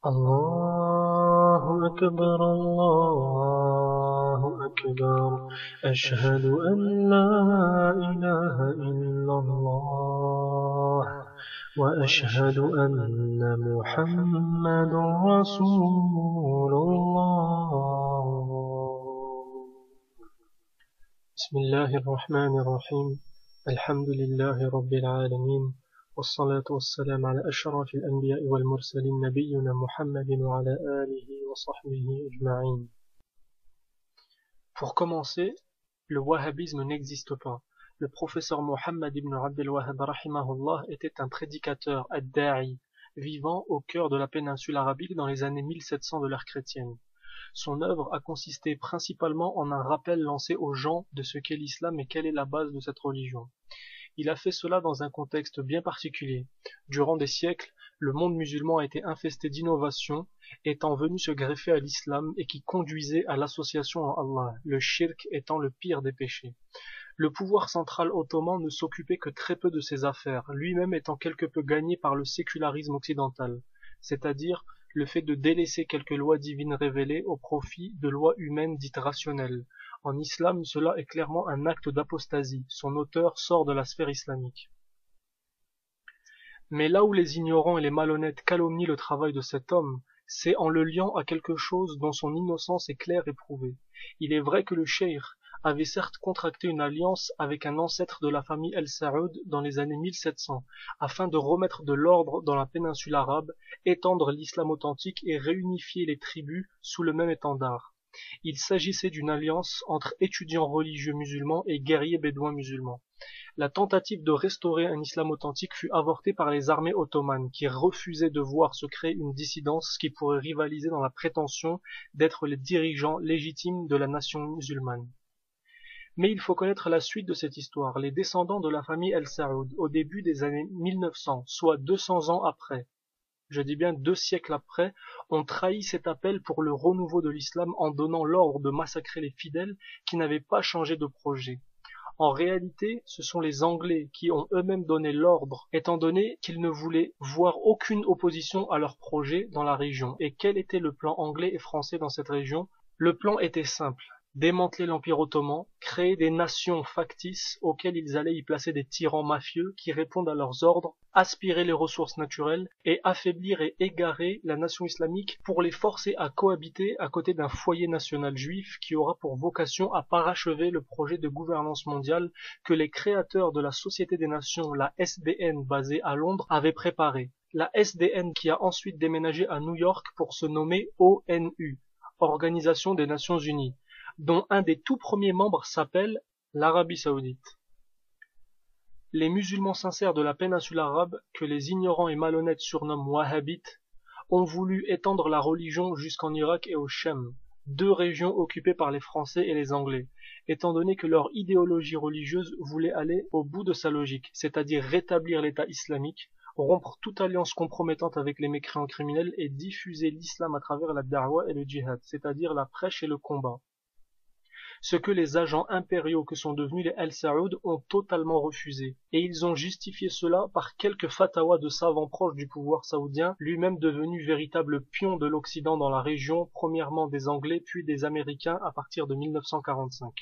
الله أكبر الله أكبر أشهد أن لا إله إلا الله وأشهد أن محمد رسول الله. بسم الله الرحمن الرحيم. الحمد لله رب العالمين والصلاة والسلام على أشرف الأنبياء والمرسلين نبينا محمد وعلى آله وصحبه أجمعين. Pour commencer, le wahhabisme n'existe pas. Le professeur Mohammed ibn Abdel Wahhab rahimahullah était un prédicateur, ad-da'i, vivant au cœur de la péninsule arabique dans les années 1700 de l'ère chrétienne. Son œuvre a consisté principalement en un rappel lancé aux gens de ce qu'est l'islam et quelle est la base de cette religion. Il a fait cela dans un contexte bien particulier. Durant des siècles, le monde musulman a été infesté d'innovations étant venu se greffer à l'islam et qui conduisaient à l'association en Allah, le shirk étant le pire des péchés. Le pouvoir central ottoman ne s'occupait que très peu de ses affaires, lui-même étant quelque peu gagné par le sécularisme occidental, c'est-à-dire le fait de délaisser quelques lois divines révélées au profit de lois humaines dites rationnelles. En islam, cela est clairement un acte d'apostasie, son auteur sort de la sphère islamique. Mais là où les ignorants et les malhonnêtes calomnient le travail de cet homme, c'est en le liant à quelque chose dont son innocence est claire et prouvée. Il est vrai que le cheikh avait certes contracté une alliance avec un ancêtre de la famille El Saoud dans les années 1700, afin de remettre de l'ordre dans la péninsule arabe, étendre l'islam authentique et réunifier les tribus sous le même étendard. Il s'agissait d'une alliance entre étudiants religieux musulmans et guerriers bédouins musulmans. La tentative de restaurer un islam authentique fut avortée par les armées ottomanes, qui refusaient de voir se créer une dissidence qui pourrait rivaliser dans la prétention d'être les dirigeants légitimes de la nation musulmane. Mais il faut connaître la suite de cette histoire. Les descendants de la famille El Saoud, au début des années 1900, soit 200 ans après, je dis bien 2 siècles après, ont trahi cet appel pour le renouveau de l'islam en donnant l'ordre de massacrer les fidèles qui n'avaient pas changé de projet. En réalité, ce sont les Anglais qui ont eux-mêmes donné l'ordre, étant donné qu'ils ne voulaient voir aucune opposition à leur projet dans la région. Et quel était le plan anglais et français dans cette région? Le plan était simple. Démanteler l'Empire ottoman, créer des nations factices auxquelles ils allaient y placer des tyrans mafieux qui répondent à leurs ordres, aspirer les ressources naturelles et affaiblir et égarer la nation islamique pour les forcer à cohabiter à côté d'un foyer national juif qui aura pour vocation à parachever le projet de gouvernance mondiale que les créateurs de la Société des Nations, la SDN basée à Londres, avaient préparé. La SDN qui a ensuite déménagé à New York pour se nommer ONU, Organisation des Nations Unies, dont un des tout premiers membres s'appelle l'Arabie Saoudite. Les musulmans sincères de la péninsule arabe, que les ignorants et malhonnêtes surnomment wahhabites, ont voulu étendre la religion jusqu'en Irak et au Chem, 2 régions occupées par les Français et les Anglais, étant donné que leur idéologie religieuse voulait aller au bout de sa logique, c'est-à-dire rétablir l'État islamique, rompre toute alliance compromettante avec les mécréants criminels et diffuser l'islam à travers la da'wa et le djihad, c'est-à-dire la prêche et le combat. Ce que les agents impériaux que sont devenus les El Saoud ont totalement refusé, et ils ont justifié cela par quelques fatawas de savants proches du pouvoir saoudien, lui-même devenu véritable pion de l'Occident dans la région, premièrement des Anglais puis des Américains à partir de 1945.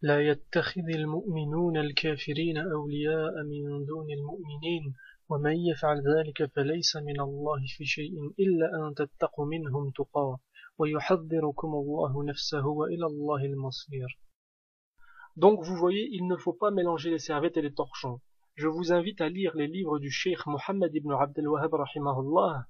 لا يتخذ المؤمنون الكافرين أولياء من دون المؤمنين ومن يفعل ذلك فليس من الله في شيء إلا أن تتقوا منهم تقاه ويحذركم الله نفسه وإلى الله المصير. Donc vous voyez, il ne faut pas mélanger les serviettes et les torchons. Je vous invite à lire les livres du cheikh Mohammed ibn Abdel Wahhab rahimahullah,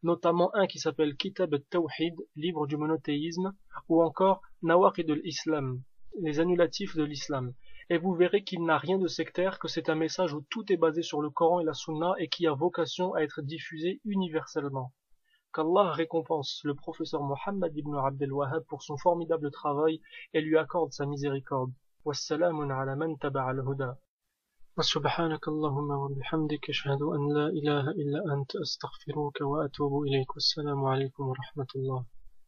notamment un qui s'appelle Kitab al-Tawhid, livre du monothéisme, ou encore Nawaqid al-Islam, les annulatifs de l'islam, et vous verrez qu'il n'a rien de sectaire, que c'est un message où tout est basé sur le Coran et la Sunna et qui a vocation à être diffusé universellement. Qu'Allah récompense le professeur Mohammed ibn Abdel Wahhab pour son formidable travail et lui accorde sa miséricorde. Wassalamun ala man taba'a al-huda. Wa subhanaka Allahumma wa bihamdika ashhadu an la ilaha illa anta astaghfiruka wa atubu ilayk. Wassalamu alaykum wa rahmatullah.